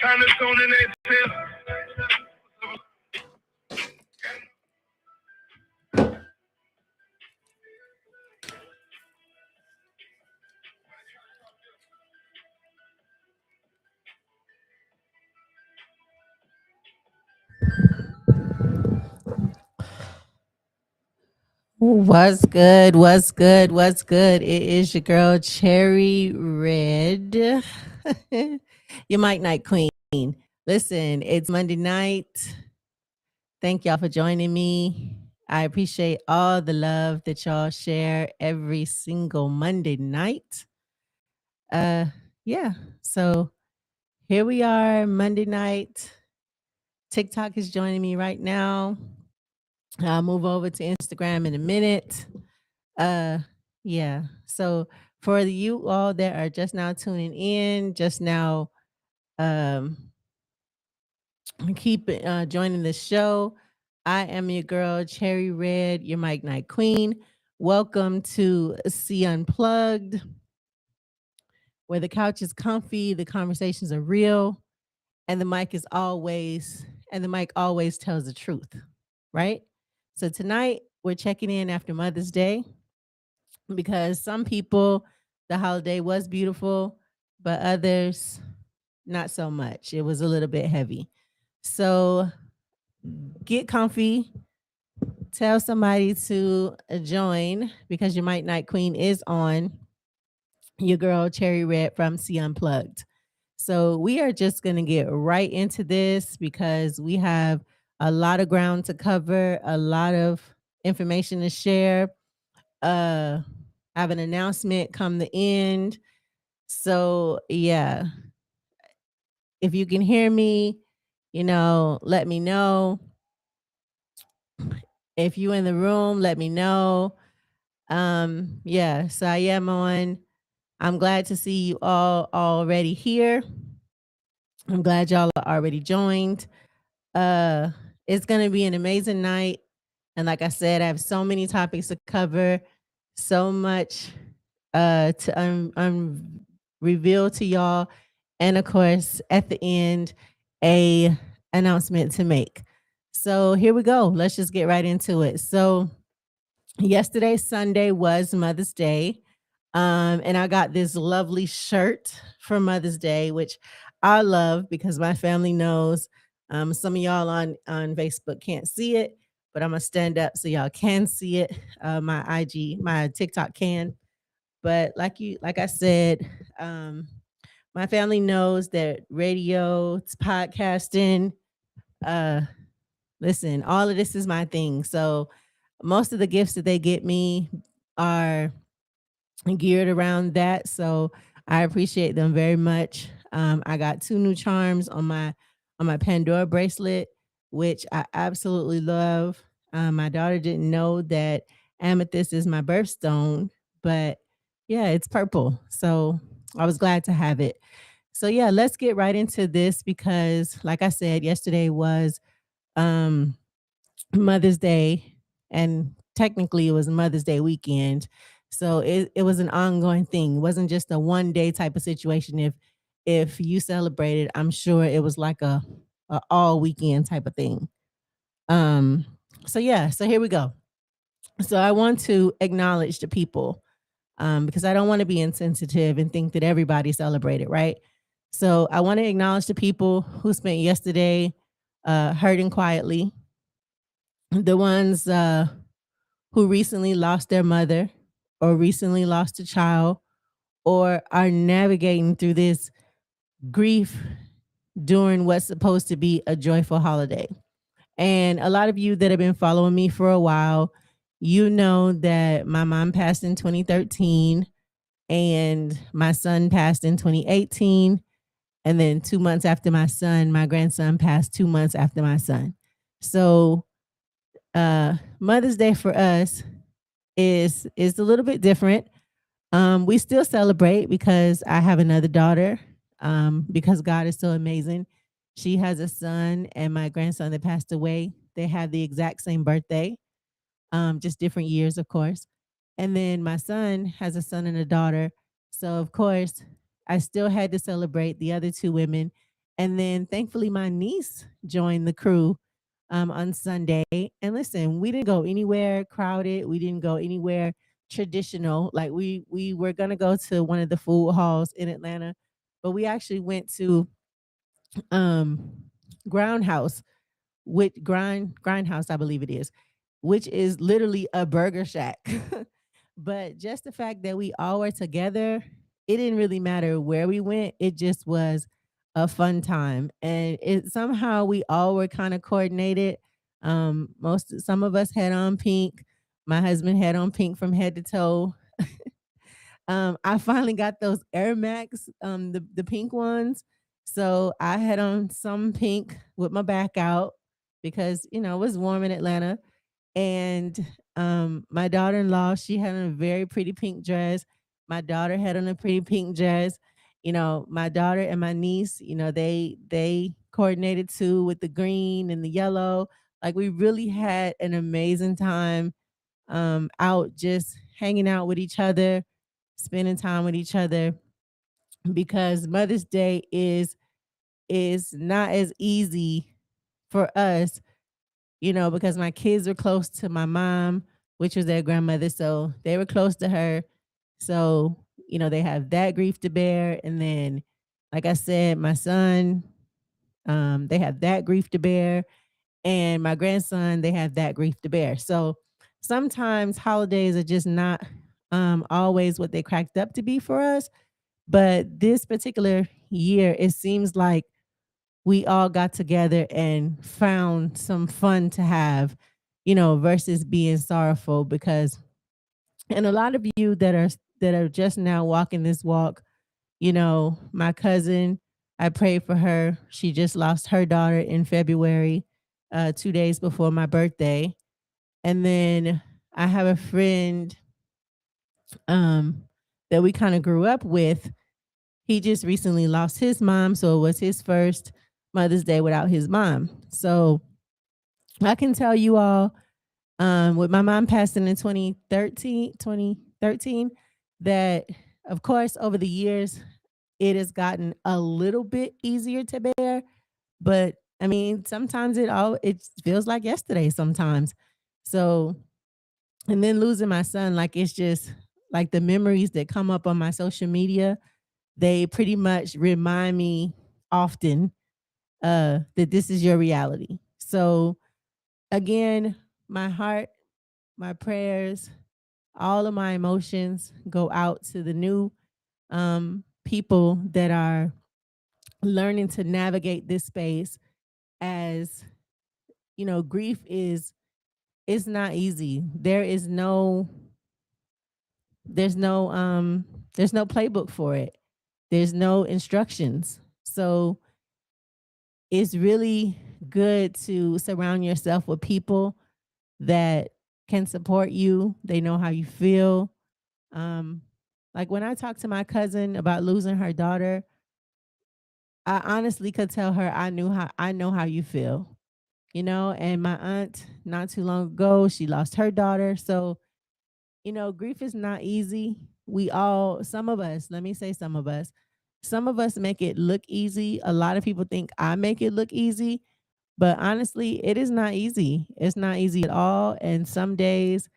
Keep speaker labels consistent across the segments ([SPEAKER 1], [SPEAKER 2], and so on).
[SPEAKER 1] Kind of stone in that tip.
[SPEAKER 2] What's good? What's good? What's good? It is your girl Cherry Red, your Mike Night Queen. Listen, it's Monday night. Thank y'all for joining me. I appreciate all the love that y'all share every single Monday night. Uh, yeah. So here we are, Monday night. TikTok is joining me right now. I'll move over to Instagram in a minute. Uh yeah. So for you all that are just now tuning in, just now um keep joining the show. I am your girl Cherry Red, your Mike Night Queen. Welcome to See Unplugged, where the couch is comfy, the conversations are real, and the mic always tells the truth, right? So tonight we're checking in after Mother's Day, because some people, the holiday was beautiful, but others not so much. It was a little bit heavy. So get comfy, tell somebody to join, because your Might Night Queen is on, your girl Cherry Red from See Unplugged. So we are just going to get right into this, because we have a lot of ground to cover, a lot of information to share. I have an announcement come the end. So yeah, if you can hear me, let me know. If you in the room, let me know. Yeah, so I am on. I'm glad to see you all already here. I'm glad y'all are already joined. Uh it's gonna be an amazing night. And like I said, I have so many topics to cover, so much to reveal to y'all, and of course, at the end, a announcement to make. So here we go. Let's just get right into it. So yesterday, Sunday, was Mother's Day. And I got this lovely shirt for Mother's Day, which I love because my family knows. Some of y'all on Facebook can't see it, but I'm gonna stand up so y'all can see it. My IG, my TikTok can. But like I said, my family knows that radio, it's podcasting. Uh, Listen, all of this is my thing. So most of the gifts that they get me are geared around that. So I appreciate them very much. I got 2 new charms on my Pandora bracelet, which I absolutely love. My daughter didn't know that amethyst is my birthstone, but yeah, it's purple. So I was glad to have it. So yeah, let's get right into this, because like I said, yesterday was um Mother's Day, and technically it was Mother's Day weekend. So it was an ongoing thing. It wasn't just a one day type of situation. If you celebrated, I'm sure it was like a all weekend type of thing. Um so yeah, so here we go. So I want to acknowledge the people, because I don't want to be insensitive and think that everybody celebrated, right? So I want to acknowledge the people who spent yesterday hurting quietly, the ones who recently lost their mother, or recently lost a child, or are navigating through this grief during what's supposed to be a joyful holiday. And a lot of you that have been following me for a while, you know that my mom passed in 2013, and my son passed in 2018. And then 2 months after my son, my grandson passed 2 months after my son. So Mother's Day for us is a little bit different. We still celebrate because I have another daughter. Because God is so amazing. She has a son, and my grandson that passed away, they have the exact same birthday, just different years, of course. And then my son has a son and a daughter. So, of course, I still had to celebrate the other 2 women. And then thankfully my niece joined the crew on Sunday. And listen, we didn't go anywhere crowded. We didn't go anywhere traditional. Like we were gonna go to one of the food halls in Atlanta, but we actually went to um Ground House with Grindhouse, I believe it is, which is literally a burger shack. But just the fact that we all were together, it didn't really matter where we went. It just was a fun time. And it somehow we all were kind of coordinated. Some of us had on pink. My husband had on pink from head to toe. I finally got those Air Max, the pink ones. So I had on some pink with my back out because it was warm in Atlanta. And my daughter-in-law, she had on a very pretty pink dress. My daughter had on a pretty pink dress. My daughter and my niece, they coordinated too with the green and the yellow. Like we really had an amazing time out just hanging out with each other, spending time with each other because Mother's Day is not as easy for us, because my kids were close to my mom, which was their grandmother, so they were close to her. So, they have that grief to bear, and then like I said, my son, they have that grief to bear, and my grandson, they have that grief to bear. So, sometimes holidays are just not always what they cracked up to be for us. But this particular year, it seems like we all got together and found some fun to have, versus being sorrowful. Because, and a lot of you that are just now walking this walk, my cousin, I prayed for her. She just lost her daughter in February, 2 days before my birthday. And then I have a friend um, that we kind of grew up with. He just recently lost his mom, so it was his first Mother's Day without his mom. So I can tell you all, with my mom passing in 2013, that of course over the years it has gotten a little bit easier to bear, but I mean sometimes it feels like yesterday sometimes. So, and then losing my son, like it's just like the memories that come up on my social media, they pretty much remind me often that this is your reality. So again, my heart, my prayers, all of my emotions go out to the new people that are learning to navigate this space. As grief is, it's not easy. There's no playbook for it. There's no instructions. So it's really good to surround yourself with people that can support you. They know how you feel. Um, like when I talked to my cousin about losing her daughter, I honestly could tell her I know how you feel. And my aunt not too long ago, she lost her daughter. So, grief is not easy. Some of us, let me say some of us make it look easy. A lot of people think I make it look easy, but honestly, it is not easy. It's not easy at all. And some days,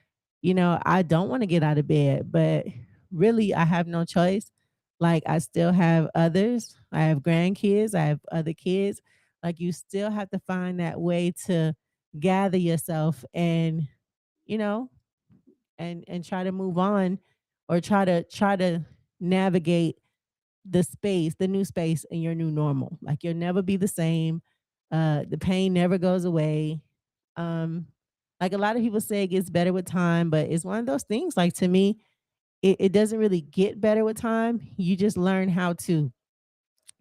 [SPEAKER 2] I don't want to get out of bed, but really, I have no choice. Like, I still have others. I have grandkids. I have other kids. Like, you still have to find that way to gather yourself and, you know, and try to move on, or try to navigate the new space in your new normal. Like you'll never be the same. The pain never goes away. Um, like a lot of people say it gets better with time, but it's one of those things. Like to me, it doesn't really get better with time. You just learn how to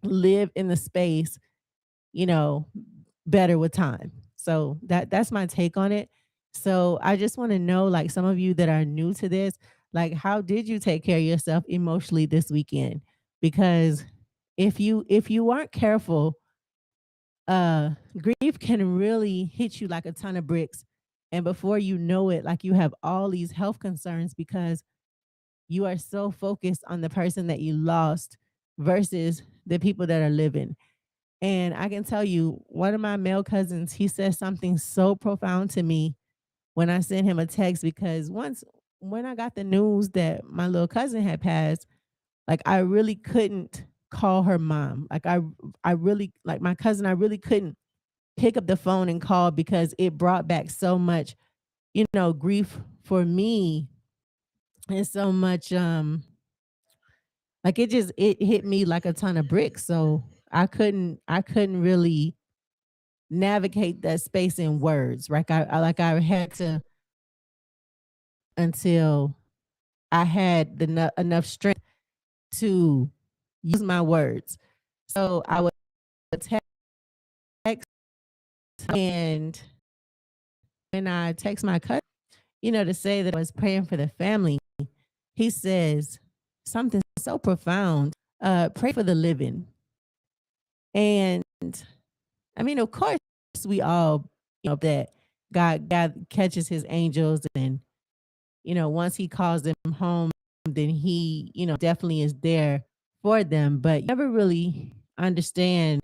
[SPEAKER 2] live in the space, you know, better with time. So that's my take on it. So I just want to know, like some of you that are new to this, like how did you take care of yourself emotionally this weekend? Because if you aren't careful, grief can really hit you like a ton of bricks. And before you know it, like you have all these health concerns because you are so focused on the person that you lost versus the people that are living. And I can tell you, one of my male cousins, he said something so profound to me when I sent him a text, because once when I got the news that my little cousin had passed, like I really couldn't call her mom. Like I really, like my cousin, I really couldn't pick up the phone and call, because it brought back so much, grief for me, and so much like it hit me like a ton of bricks. So I couldn't really navigate that space in words. I had to, until I had enough strength to use my words. So I would text, and when I text my cousin, to say that I was praying for the family, he says something so profound. Pray for the living. And I mean, of course, we all, that God catches his angels, and, once he calls them home, then he, definitely is there for them. But you never really understand,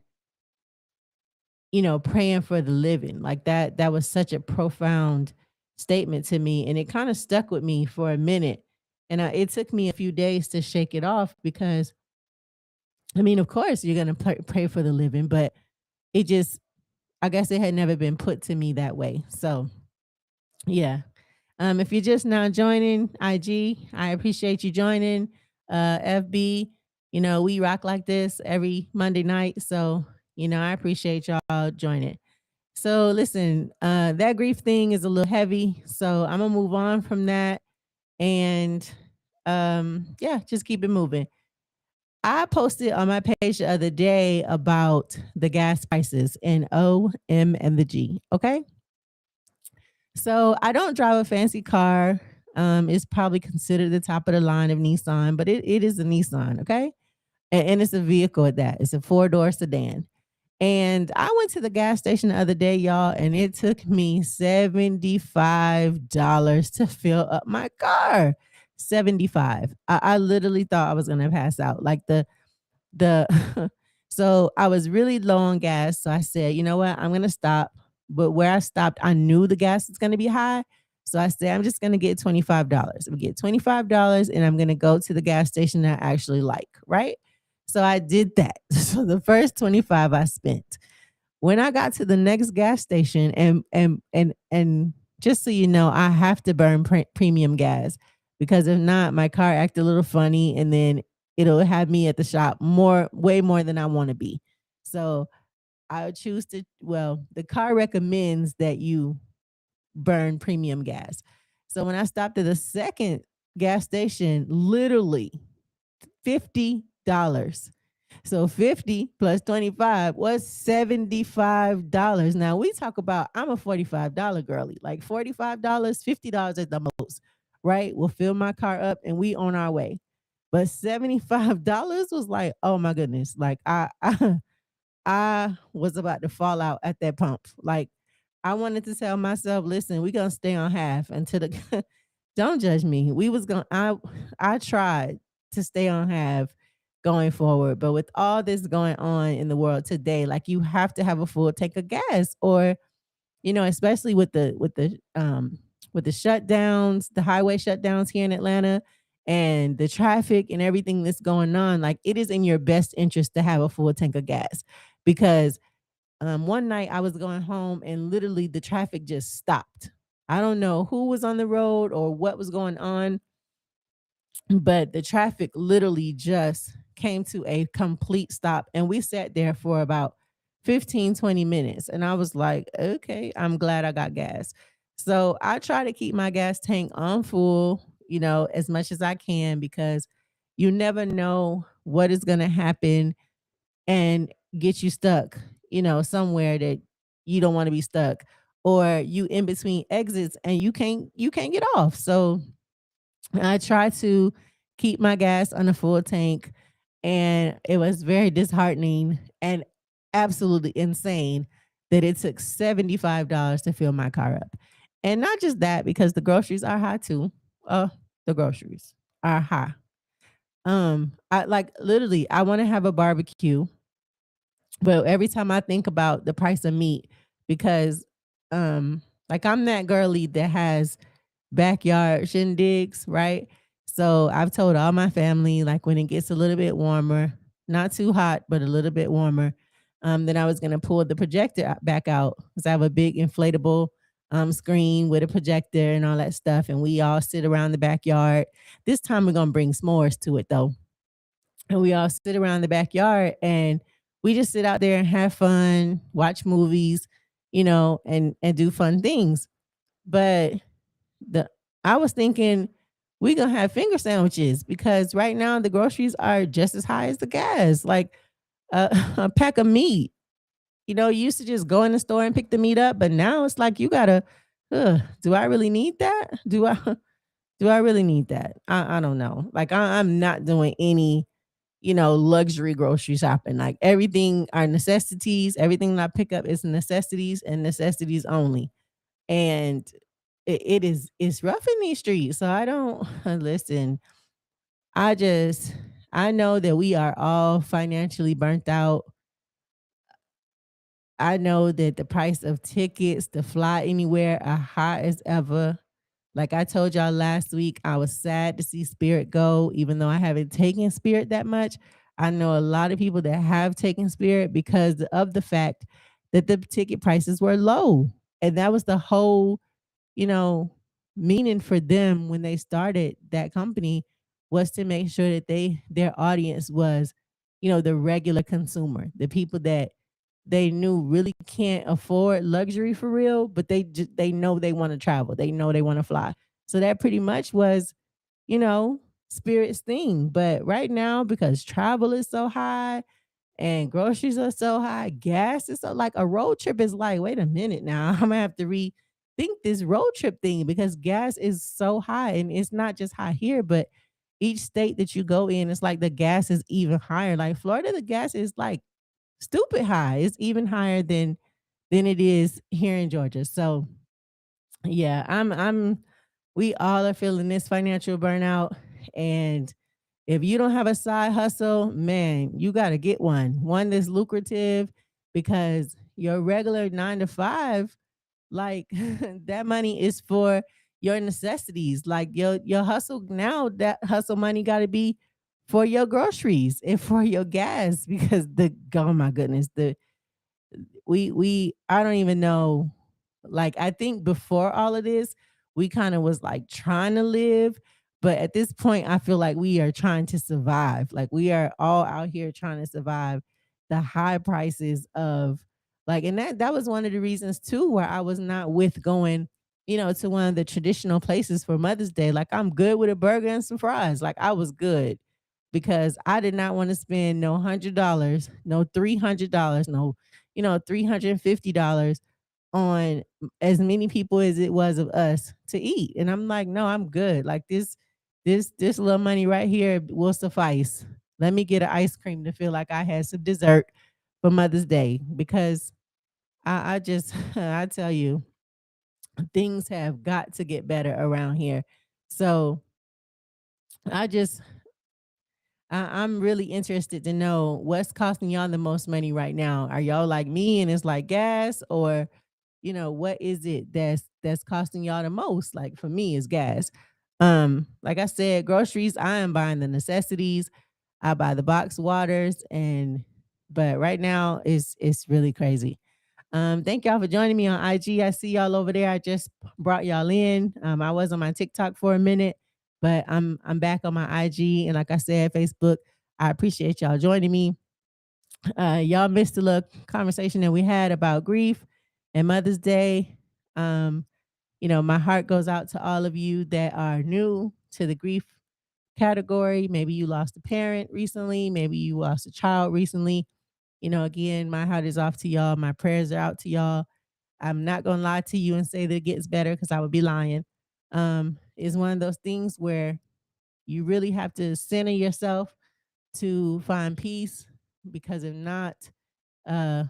[SPEAKER 2] praying for the living. Like that was such a profound statement to me. And it kind of stuck with me for a minute. And it took me a few days to shake it off, because, I mean, of course, you're going to pray for the living, but it just, I guess it had never been put to me that way. So, yeah. If you're just now joining IG, I appreciate you joining. FB, we rock like this every Monday night. So, I appreciate y'all joining. So listen, that grief thing is a little heavy. So I'm gonna move on from that, and yeah, just keep it moving. I posted on my page the other day about the gas prices in O, M, and the G. Okay. So I don't drive a fancy car. It's probably considered the top of the line of Nissan, but it is a Nissan. Okay. And it's a vehicle at that. It's a 4-door sedan. And I went to the gas station the other day, y'all, and it took me $75 to fill up my car. 75. I literally thought I was gonna pass out. Like the so I was really low on gas. So I said, you know what, I'm gonna stop. But where I stopped, I knew the gas was gonna be high. So I said, I'm just gonna get $25. I'm gonna get $25, and I'm gonna go to the gas station that I actually like, right? So I did that. So the first 25 I spent. When I got to the next gas station, and just so you know, I have to burn premium gas, because if not, my car act a little funny, and then it'll have me at the shop way more than I want to be. So I would choose to, well, the car recommends that you burn premium gas. So when I stopped at the second gas station, literally $50. So 50 plus 25 was $75. Now we talk about, I'm a $45 girly, like $45, $50 at the most, right? We'll fill my car up and we on our way. But $75 was like, oh my goodness. Like I was about to fall out at that pump. Like I wanted to tell myself, listen, we're gonna stay on half until the don't judge me. We was gonna I tried to stay on half going forward. But with all this going on in the world today, like you have to have a full tank of gas, or especially with the shutdowns, the highway shutdowns here in Atlanta, and the traffic and everything that's going on, like it is in your best interest to have a full tank of gas, because one night I was going home and literally the traffic just stopped. I don't know who was on the road or what was going on, but the traffic literally just came to a complete stop, and we sat there for about 15-20 minutes, and I was like, okay, I'm glad I got gas. So I try to keep my gas tank on full, as much as I can, because you never know what is going to happen and get you stuck, somewhere that you don't want to be stuck, or you in between exits and you can't get off. So I try to keep my gas on a full tank, and it was very disheartening and absolutely insane that it took $75 to fill my car up. And not just that, because the groceries are high too. The groceries are high. I like literally I want to have a barbecue But every time I think about the price of meat, because like I'm that girly that has backyard shindigs, right? So I've told all my family, like when it gets a little bit warmer, not too hot, but a little bit warmer, then I was gonna pull the projector back out because I have a big inflatable screen with a projector and all that stuff, and we all sit around the backyard. This time we're gonna bring s'mores to it though, and we all sit around the backyard and we just sit out there and have fun, watch movies, and do fun things. But the I was thinking we gonna have finger sandwiches because right now the groceries are just as high as the gas. Like a pack of meat. You used to just go in the store and pick the meat up, but now it's like you gotta. Do I really need that? Do I? Do I really need that? I don't know. Like I'm not doing any luxury grocery shopping. Like everything are necessities. Everything that I pick up is necessities and necessities only. And it's rough in these streets. So I don't listen. I just I know that we are all financially burnt out. I know that the price of tickets to fly anywhere are high as ever. Like I told y'all last week, I was sad to see Spirit go, even though I haven't taken Spirit that much. I know a lot of people that have taken Spirit because of the fact that the ticket prices were low. And that was the whole, you know, meaning for them when they started that company was to make sure that their audience was, the regular consumer, the people that they knew really can't afford luxury for real, but they know they want to travel. They know they want to fly. So that pretty much was, you know, Spirit's thing. But right now, because travel is so high and groceries are so high, gas is so like a road trip is like, wait a minute now, I'm gonna have to rethink this road trip thing because gas is so high and it's not just high here, but each state that you go in, it's like the gas is even higher. Like Florida, the gas is like stupid high. It's even higher than it is here in Georgia. So yeah, I'm we all are feeling this financial burnout. And if you don't have a side hustle, man, you gotta get one that's lucrative because your regular 9 to 5, like that money is for your necessities. Like your hustle now, that hustle money gotta be for your groceries and for your gas because the oh my goodness, we I don't even know. Like I think before all of this, we kind of was like trying to live, but at this point I feel like we are trying to survive. Like we are all out here trying to survive the high prices of like, and that was one of the reasons too where I was not with going, to one of the traditional places for Mother's Day. Like I'm good with a burger and some fries. Like I was good because I did not want to spend no $100, no $300, no $350 on as many people as it was of us to eat. And I'm like, no, I'm good. Like this little money right here will suffice. Let me get an ice cream to feel like I had some dessert for Mother's Day because I just I tell you, things have got to get better around here. So I just I'm really interested to know what's costing y'all the most money right now. Are y'all like me and it's like gas, or what is it that's costing y'all the most? Like for me, it's gas. Like I said, groceries, I am buying the necessities. I buy the box waters, and but right now it's really crazy. Thank y'all for joining me on IG. I see y'all over there. I just brought y'all in. I was on my TikTok for a minute, but I'm back on my IG and like I said, Facebook. I appreciate y'all joining me. Y'all missed a little conversation that we had about grief and Mother's Day. Um, my heart goes out to all of you that are new to the grief category. Maybe you lost a parent recently, maybe you lost a child recently. Again, my heart is off to y'all. My prayers are out to y'all. I'm not gonna lie to you and say that it gets better because I would be lying. It's one of those things where you really have to center yourself to find peace because if not, uh,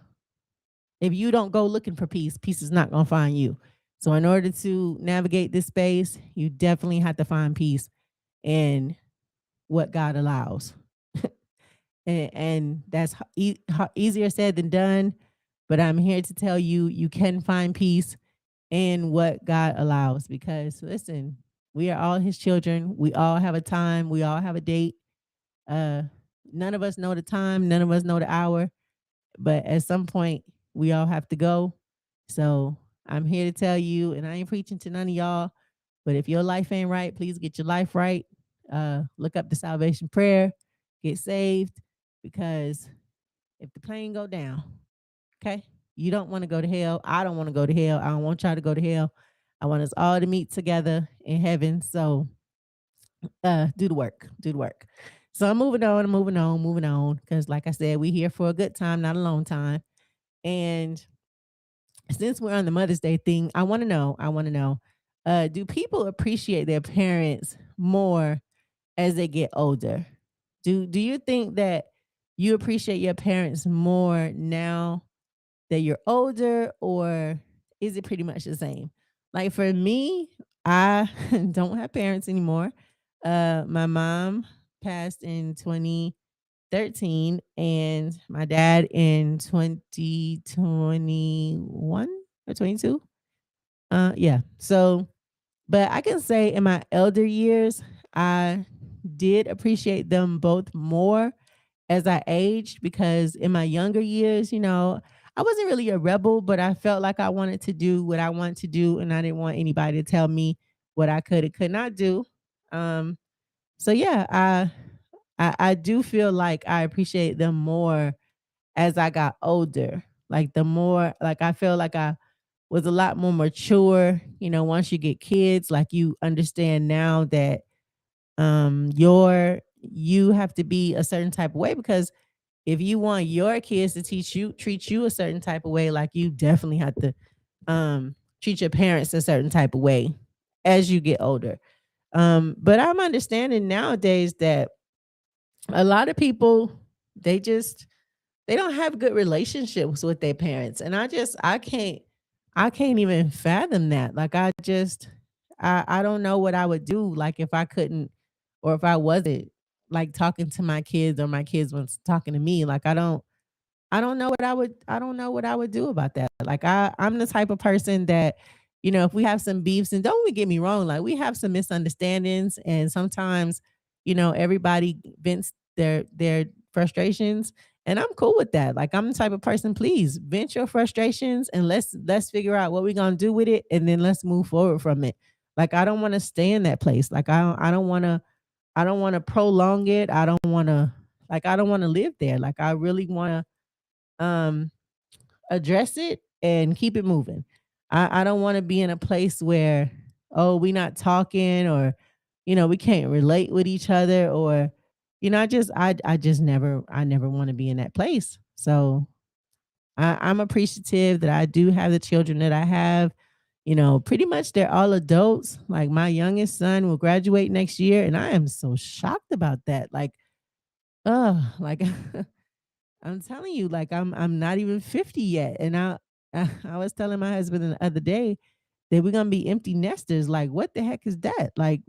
[SPEAKER 2] if you don't go looking for peace, peace is not gonna find you. So in order to navigate this space, you definitely have to find peace in what God allows. and that's easier said than done. But I'm here to tell you, you can find peace in what God allows. Because listen, we are all His children. We all have a time. We all have a date. Uh, None of us know the time. None of us know the hour. But at some point, we all have to go. So I'm here to tell you, and I ain't preaching to none of y'all. But if your life ain't right, please get your life right. Look up the salvation prayer, get saved, because if the plane go down, okay, you don't want to go to hell. I don't want to go to hell. I don't want y'all to go to hell. I want us all to meet together in heaven. So do the work. Do the work. So I'm moving on, moving on. Because like I said, we here for a good time, not a long time. And since we're on the Mother's Day thing, I want to know, do people appreciate their parents more as they get older? Do you think that you appreciate your parents more now that you're older, or is it pretty much the same? Like for me, I don't have parents anymore. My mom passed in 2013 and my dad in 2021 or 22. Yeah. So, but I can say in my elder years, I did appreciate them both more as I aged, because in my younger years, I wasn't really a rebel, but I felt like I wanted to do what I wanted to do, and I didn't want anybody to tell me what I could and could not do. Um, so yeah, I do feel like I appreciate them more as I got older. Like the more, like I feel like I was a lot more mature. Once you get kids, like you understand now that you have to be a certain type of way, because if you want your kids to treat you a certain type of way, like you definitely have to treat your parents a certain type of way as you get older. But I'm understanding nowadays that a lot of people, they just they don't have good relationships with their parents, and I can't even fathom that. Like I don't know what I would do, like if I couldn't, or if I wasn't like talking to my kids, or my kids was talking to me. Like I don't know what I would do about that. Like I'm the type of person that, if we have some beefs, and don't get me wrong, like we have some misunderstandings, and sometimes, everybody vents their frustrations, and I'm cool with that. Like I'm the type of person, please vent your frustrations, and let's figure out what we're gonna do with it, and then let's move forward from it. Like I don't want to stay in that place. Like I don't want to prolong it. I don't want to live there. Like I really want to address it and keep it moving. I don't want to be in a place where, oh, we not talking, or we can't relate with each other, or I never want to be in that place. So I'm appreciative that I do have the children that I have. Pretty much they're all adults. Like my youngest son will graduate next year, and I am so shocked about that. Like, like I'm telling you, like I'm not even 50 yet. And I was telling my husband the other day that we're gonna be empty nesters. Like, what the heck is that? Like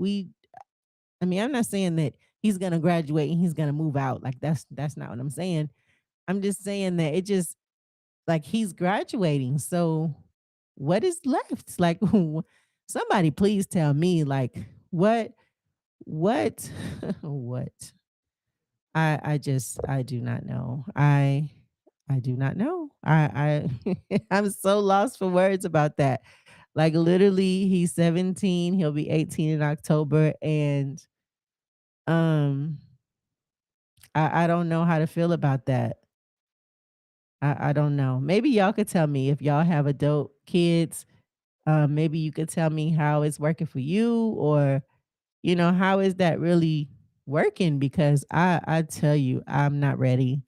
[SPEAKER 2] I mean, I'm not saying that he's gonna graduate and he's gonna move out. Like that's not what I'm saying. I'm just saying that it just, like, he's graduating. So what is left? Like somebody please tell me, like, what what I do not know. I do not know. I'm so lost for words about that. Like literally he's 17, he'll be 18 in October, and um I don't know how to feel about that. I don't know. Maybe y'all could tell me if y'all have adult kids. Maybe you could tell me how it's working for you, or how is that really working, because I tell you, I'm not ready.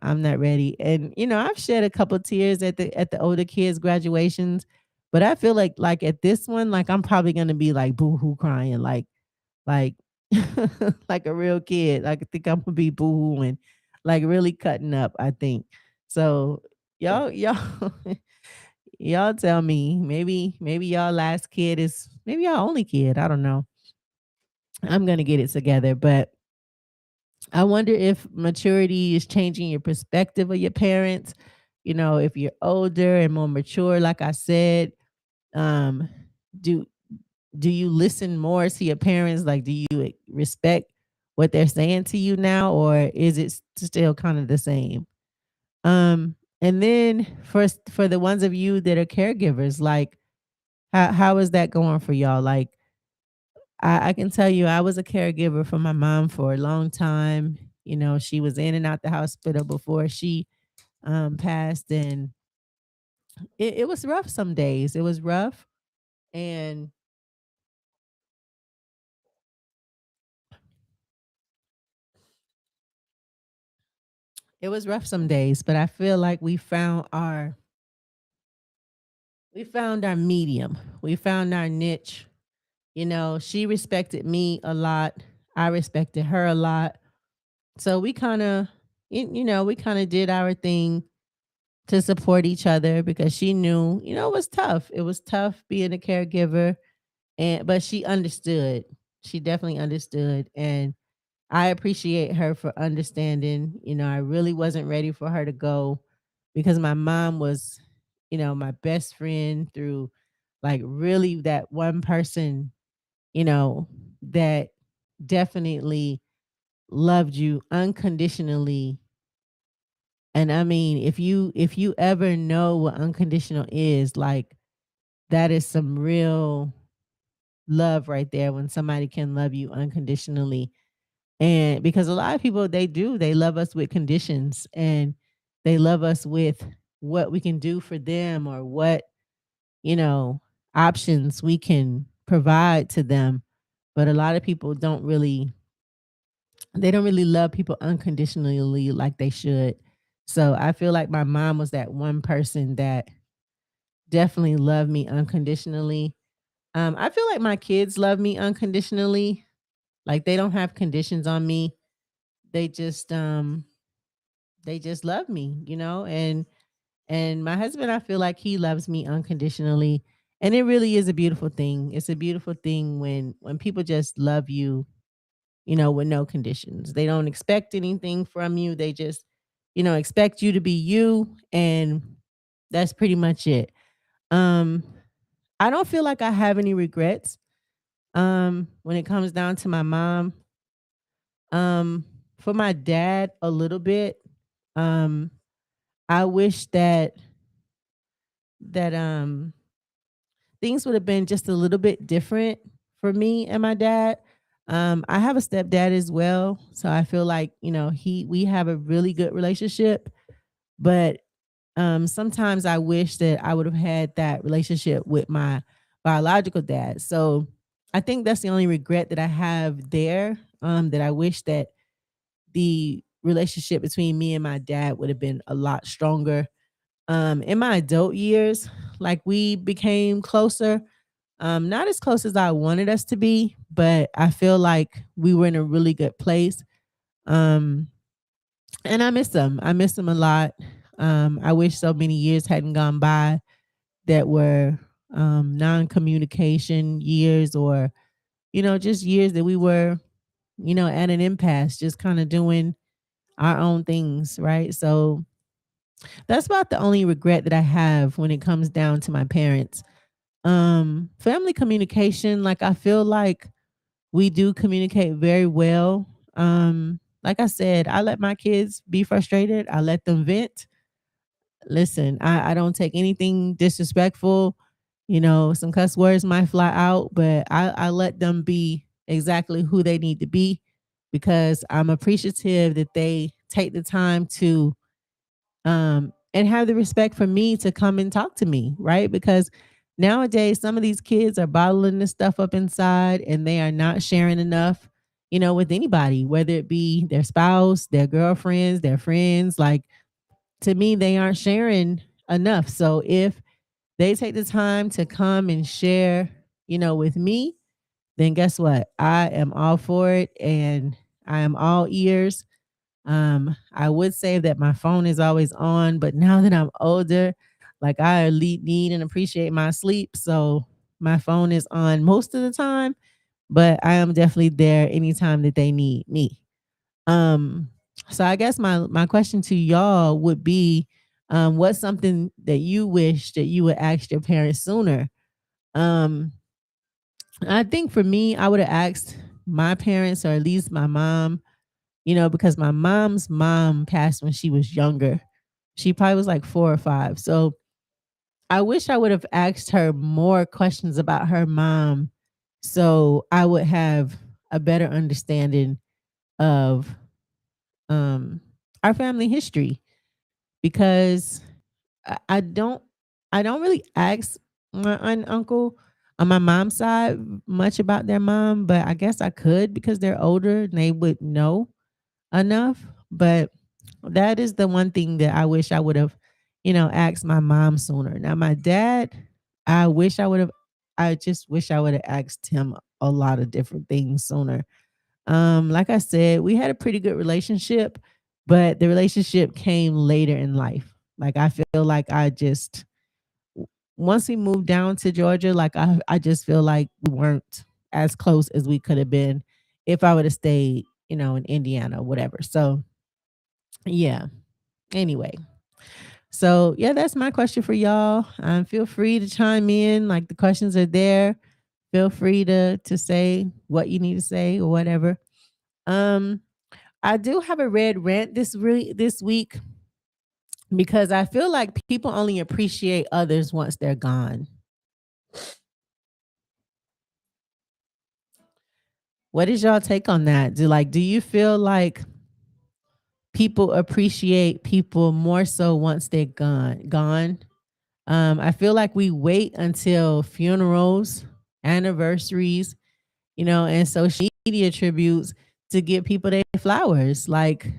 [SPEAKER 2] I'm not ready. And I've shed a couple tears at the older kids' graduations, but I feel like at this one, like I'm probably gonna be like boohoo crying, like like a real kid. I think I'm gonna be boohooing, like really cutting up, I think. So y'all y'all tell me, maybe y'all last kid is maybe y'all only kid. I don't know. I'm gonna get it together, but I wonder if maturity is changing your perspective of your parents. You know, if you're older and more mature, like I said, um, do do you listen more to your parents? Like, do you respect what they're saying to you now, or is it still kind of the same? And then for the ones of you that are caregivers, like how is that going for y'all? Like, I can tell you, I was a caregiver for my mom for a long time. You know, she was in and out the hospital before she passed, and it was rough some days. It was rough, and it was rough some days. But I feel like we found our medium. We found our niche. You know, she respected me a lot. I respected her a lot. So we kind of, we kind of did our thing to support each other because she knew, it was tough. It was tough being a caregiver, but she understood. She definitely understood, and I appreciate her for understanding. You know, I really wasn't ready for her to go because my mom was, my best friend through, like, really that one person, that definitely loved you unconditionally. And I mean, if you ever know what unconditional is, like, that is some real love right there when somebody can love you unconditionally. And because a lot of people, they love us with conditions, and they love us with what we can do for them, or what, you know, options we can provide to them. But a lot of people don't really love people unconditionally like they should. So I feel like my mom was that one person that definitely loved me unconditionally. I feel like my kids love me unconditionally. Like, they don't have conditions on me. They just they just love me, and my husband, I feel like he loves me unconditionally. And it really is a beautiful thing. It's a beautiful thing when people just love you, with no conditions. They don't expect anything from you. They just, expect you to be you, and that's pretty much it. Um I don't feel like I have any regrets when it comes down to my mom. Um for my dad, a little bit. Um I wish that things would have been just a little bit different for me and my dad. I have a stepdad as well, so I feel like, we have a really good relationship, but sometimes I wish that I would have had that relationship with my biological dad. So I think that's the only regret that I have there. That I wish that the relationship between me and my dad would have been a lot stronger. In my adult years, like, we became closer. Not as close as I wanted us to be, but I feel like we were in a really good place. Um, and I miss them. I miss them a lot. I wish so many years hadn't gone by that were non-communication years, or, just years that we were, at an impasse, just kind of doing our own things, right? So that's about the only regret that I have when it comes down to my parents. Family communication, like, I feel like we do communicate very well. Like I said, I let my kids be frustrated. I let them vent. Listen, I don't take anything disrespectful. Some cuss words might fly out, but I let them be exactly who they need to be, because I'm appreciative that they take the time to and have the respect for me to come and talk to me, right? Because nowadays, some of these kids are bottling this stuff up inside, and they are not sharing enough, with anybody, whether it be their spouse, their girlfriends, their friends. Like, to me, they aren't sharing enough. So if they take the time to come and share, with me, then guess what? I am all for it, and I am all ears. I would say that my phone is always on, but now that I'm older, like, I need and appreciate my sleep. So my phone is on most of the time, but I am definitely there anytime that they need me. Um, so I guess my question to y'all would be, what's something that you wish that you would ask your parents sooner? Um, I think for me, I would have asked my parents or at least my mom, because my mom's mom passed when she was younger. She probably was like 4 or 5. So I wish I would have asked her more questions about her mom so I would have a better understanding of um our family history, because I, I don't I don't really ask my aunt and uncle on my mom's side much about their mom, but I guess I could because they're older and they would know enough. But that is the one thing that I wish I would have, asked my mom sooner. Now my dad, I wish I would have I just wish I would have asked him a lot of different things sooner. Like I said, we had a pretty good relationship, but the relationship came later in life. Like I feel like once we moved down to Georgia, like I just feel like we weren't as close as we could have been if I would have stayed, in Indiana or whatever. So yeah. Anyway. So yeah, that's my question for y'all. Feel free to chime in. Like the questions are there. Feel free to say what you need to say or whatever. Um, I do have a red rant this week because I feel like people only appreciate others once they're gone. What is y'all take on that? Do you feel like people appreciate people more so once they're gone? I feel like we wait until funerals, anniversaries, and social media tributes to give people their flowers. Like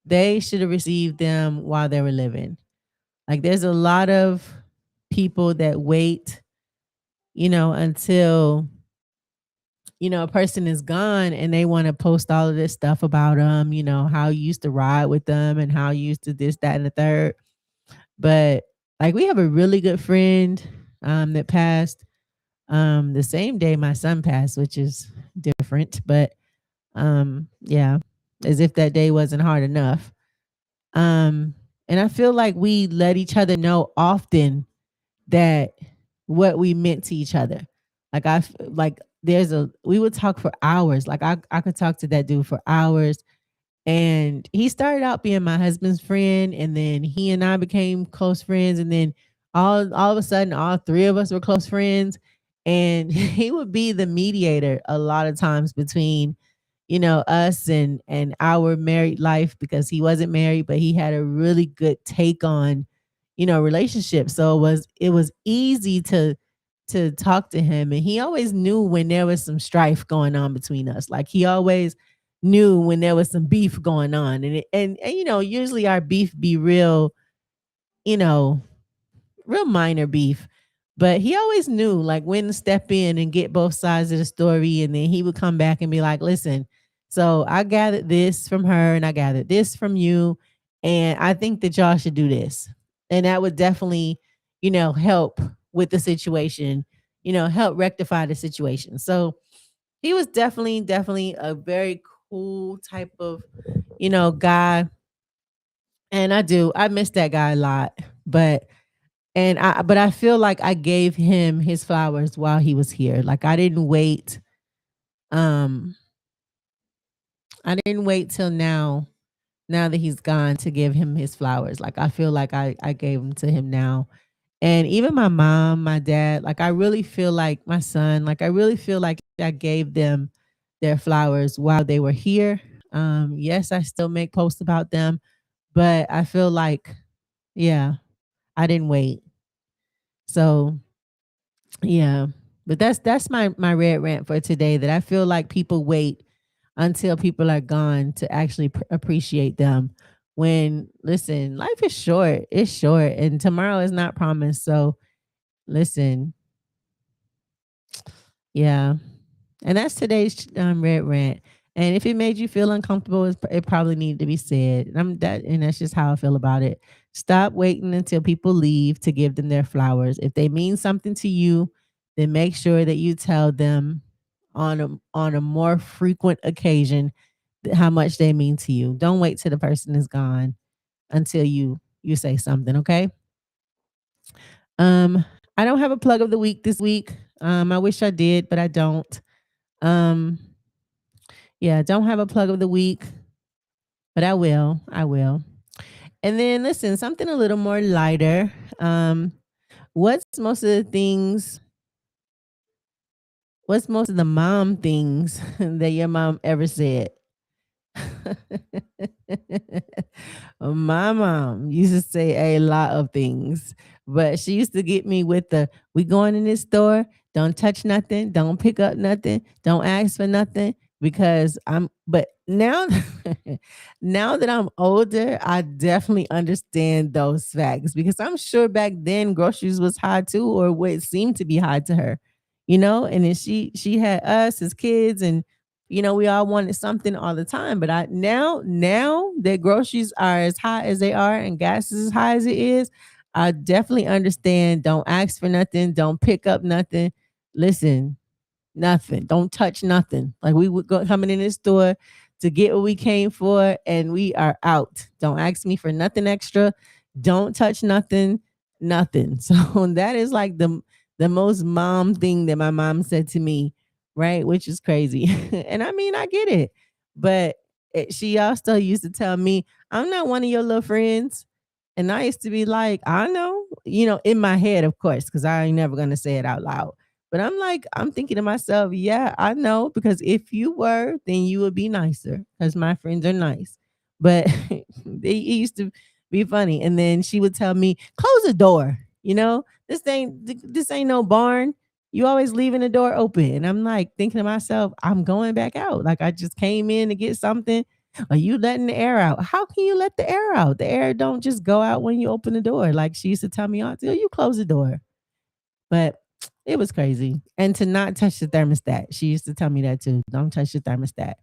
[SPEAKER 2] they should have received them while they were living. Like there's a lot of people that wait, until a person is gone and they want to post all of this stuff about them, how you used to ride with them and how you used to this, that, and the third. But like we have a really good friend that passed the same day my son passed, which is different, but yeah, as if that day wasn't hard enough. And I feel like we let each other know often that what we meant to each other. Like we would talk for hours. Like I could talk to that dude for hours. And he started out being my husband's friend, and then he and I became close friends, and then all of a sudden all three of us were close friends. And he would be the mediator a lot of times between us and our married life, because he wasn't married, but he had a really good take on relationships. So it was easy to talk to him, and he always knew when there was some strife going on between us. Like he always knew when there was some beef going on, and usually our beef be you know real minor beef. But he always knew like when to step in and get both sides of the story. And then he would come back and be like, listen, so I gathered this from her and I gathered this from you. And I think that y'all should do this. And that would definitely, help with the situation, help rectify the situation. So he was definitely a very cool type of, guy. And I miss that guy a lot. But I feel like I gave him his flowers while he was here. Like um I didn't wait till now that he's gone to give him his flowers. Like I feel like I gave them to him now. And even my mom, my dad, like I really feel like my son, like I really feel like I gave them their flowers while they were here. Yes, I still make posts about them, but I feel like, yeah, I didn't wait. So yeah, but that's my red rant for today. That I feel like people wait until people are gone to actually appreciate them. When listen, life is short. It's short, and tomorrow is not promised. So listen, yeah, and that's today's red rant. And if it made you feel uncomfortable, it probably needed to be said. And that's just how I feel about it. Stop waiting until people leave to give them their flowers. If they mean something to you, then make sure that you tell them on a more frequent occasion how much they mean to you. Don't wait till the person is gone until you say something, okay? Um, I don't have a plug of the week this week. I wish I did, but I don't. Um, yeah, don't have a plug of the week, but I will. I will. And then listen, something a little more lighter. What's most of the things, what's most of the mom things that your mom ever said? My mom used to say a lot of things, but she used to get me with the we going in this store, don't touch nothing, don't pick up nothing, don't ask for nothing because I'm but now now that I'm older, I definitely understand those facts because I'm sure back then groceries was high too, or what it seemed to be high to her, and then she had us as kids and we all wanted something all the time. But I now that groceries are as high as they are and gas is as high as it is, I definitely understand. Don't ask for nothing. Don't pick up nothing. Listen, nothing. Don't touch nothing. Like we would go coming in this store to get what we came for, and we are out. Don't ask me for nothing extra. Don't touch nothing. Nothing. So that is like the most mom thing that my mom said to me, right? Which is crazy. And I mean, I get it, but she also used to tell me, "I'm not one of your little friends." And I used to be like, I know, in my head, of course, because I ain't never gonna say it out loud. But I'm like, I'm thinking to myself, yeah, I know, because if you were, then you would be nicer because my friends are nice. But it used to be funny. And then she would tell me, close the door. This ain't no barn. You always leaving the door open. And I'm like thinking to myself, I'm going back out. Like I just came in to get something. Are you letting the air out? How can you let the air out? The air don't just go out when you open the door. Like she used to tell me, until you close the door. But it was crazy. And to not touch the thermostat. She used to tell me that too. Don't touch the thermostat.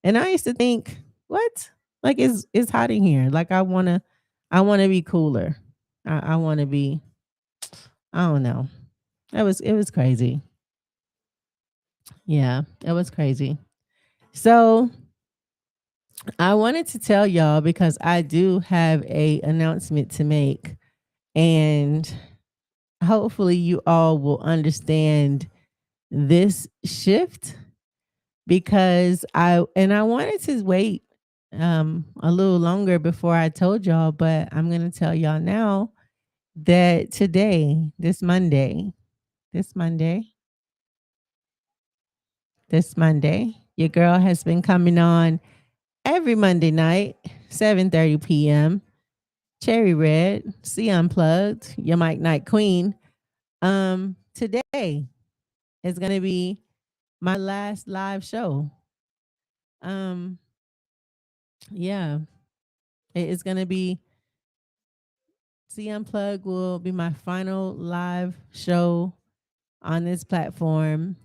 [SPEAKER 2] And I used to think, what? Like it's hot in here. Like I wanna be cooler. I wanna be, I don't know. It was crazy. Yeah, it was crazy. So I wanted to tell y'all because I do have a announcement to make, and hopefully you all will understand this shift because I wanted to wait a little longer before I told y'all, but I'm going to tell y'all now that today, this Monday, this Monday, your girl has been coming on every Monday night, 7:30 p.m. Cherry Red, C Unplugged, your Mike Night Queen. Today is going to be my last live show. Um, yeah, it is going to be C Unplug will be my final live show on this platform.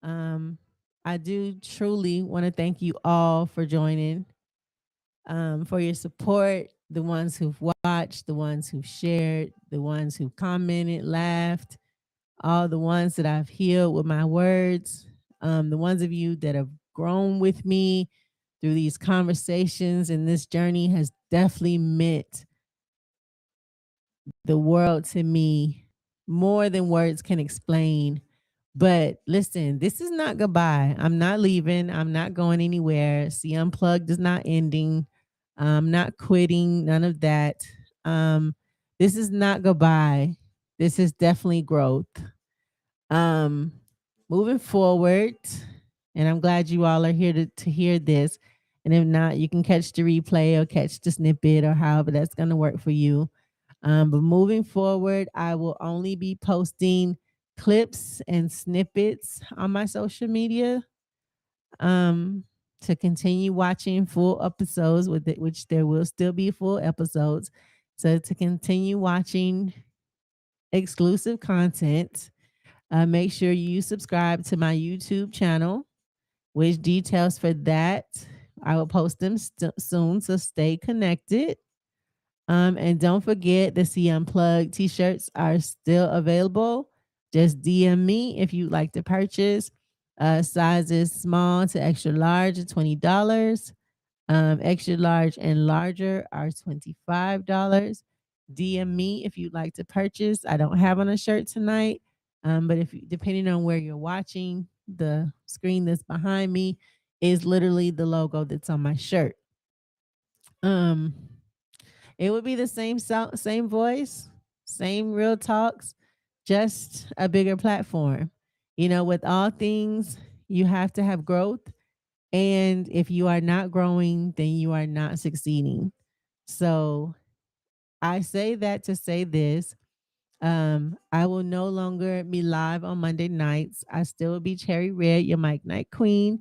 [SPEAKER 2] Um, I do truly want to thank you all for joining, for your support, the ones who've watched, the ones who've shared, the ones who commented, laughed, all the ones that I've healed with my words, the ones of you that have grown with me through these conversations and this journey has definitely meant the world to me more than words can explain. But listen, this is not goodbye. I'm not leaving. I'm not going anywhere. See, Unplugged is not ending. I'm not quitting. None of that. This is not goodbye. This is definitely growth. Um, Moving forward, and I'm glad you all are here to hear this. And if not, you can catch the replay or catch the snippet or however that's going to work for you. But moving forward, I will only be posting clips and snippets on my social media, um, to continue watching full episodes with it, which there will still be full episodes. So to continue watching exclusive content, make sure you subscribe to my YouTube channel, which details for that I will post them soon. So stay connected. And don't forget the C Unplugged t-shirts are still available. Just DM me if you'd like to purchase. Sizes small to extra large are $20. Extra large and larger are $25. DM me if you'd like to purchase. I don't have on a shirt tonight, but if depending on where you're watching, the screen that's behind me is literally the logo that's on my shirt. Um, it would be the same same voice, same real talks, just a bigger platform. You know, with all things, you have to have growth, and if you are not growing, then you are not succeeding. So I say that to say this. I will no longer be live on Monday nights. I still will be Cherry Red, your Mike Night Queen,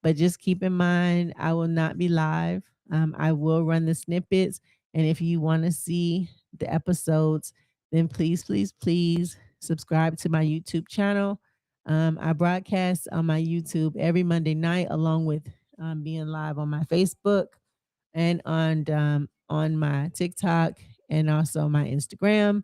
[SPEAKER 2] but just keep in mind I will not be live. I will run the snippets, and if you want to see the episodes, then please, please, please subscribe to my YouTube channel. I broadcast on my YouTube every Monday night, along with being live on my Facebook and on my TikTok and also my Instagram.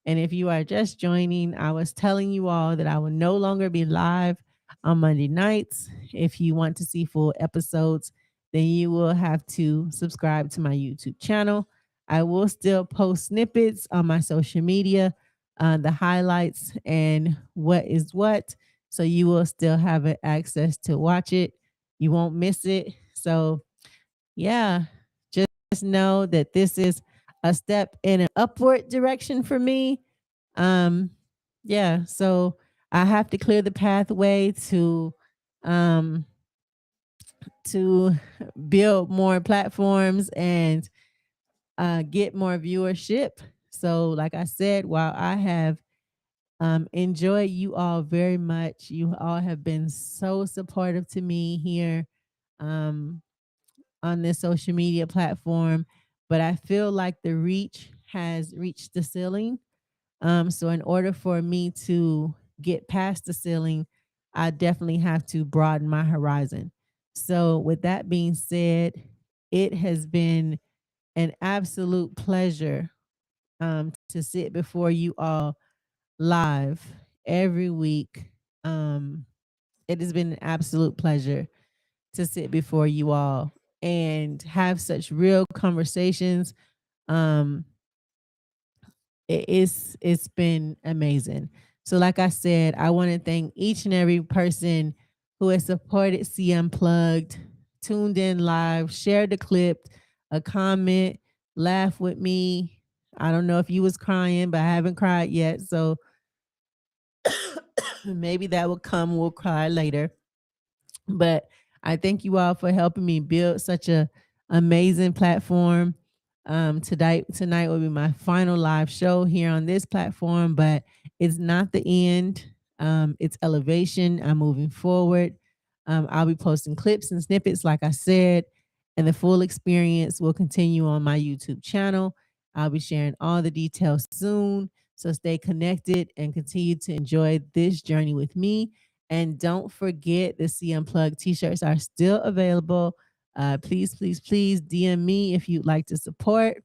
[SPEAKER 2] And if you are just joining, I was telling you all that I will no longer be live on Monday nights. If you want to see full episodes, then you will have to subscribe to my YouTube channel. I will still post snippets on my social media, the highlights and what is what. So you will still have access to watch it. You won't miss it. So, yeah, just know that this is a step in an upward direction for me. Um, yeah, so I have to clear the pathway um to build more platforms and get more viewership. So, like I said, while I have enjoyed you all very much, you all have been so supportive to me here. Um, on this social media platform, but I feel like the reach has reached the ceiling. So in order for me to get past the ceiling, I definitely have to broaden my horizon. So with that being said, it has been an absolute pleasure to sit before you all live every week. Um, it has been an absolute pleasure to sit before you all and have such real conversations. Um, it's been amazing. So, like I said, I want to thank each and every person who has supported C Unplugged, tuned in live, shared the clip, a comment, laugh with me. I don't know if you was crying, but I haven't cried yet. So maybe that will come. We'll cry later. But I thank you all for helping me build such a amazing platform. Tonight will be my final live show here on this platform, but it's not the end. It's elevation. I'm moving forward. I'll be posting clips and snippets, like I said, and the full experience will continue on my YouTube channel. I'll be sharing all the details soon. So stay connected and continue to enjoy this journey with me. And don't forget the C Unplugged t-shirts are still available. Please, please, please DM me if you'd like to support.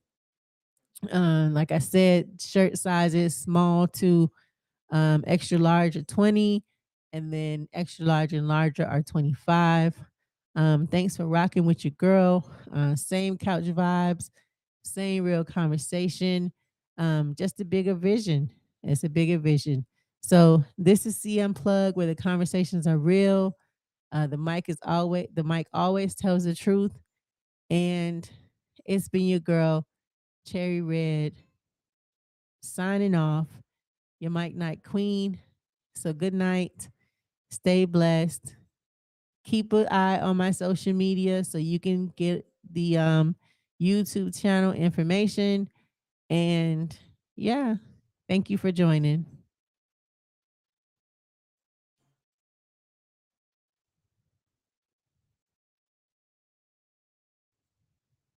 [SPEAKER 2] Like I said, shirt sizes small to extra large are 20, and then extra large and larger are 25. Thanks for rocking with your girl. Same couch vibes, same real conversation, just a bigger vision. It's a bigger vision. So this is C Unplugged, where the conversations are real. The mic always tells the truth, and it's been your girl Cherry Red signing off. Your Mike Night Queen. So good night. Stay blessed. Keep an eye on my social media so you can get the YouTube channel information. And yeah, thank you for joining.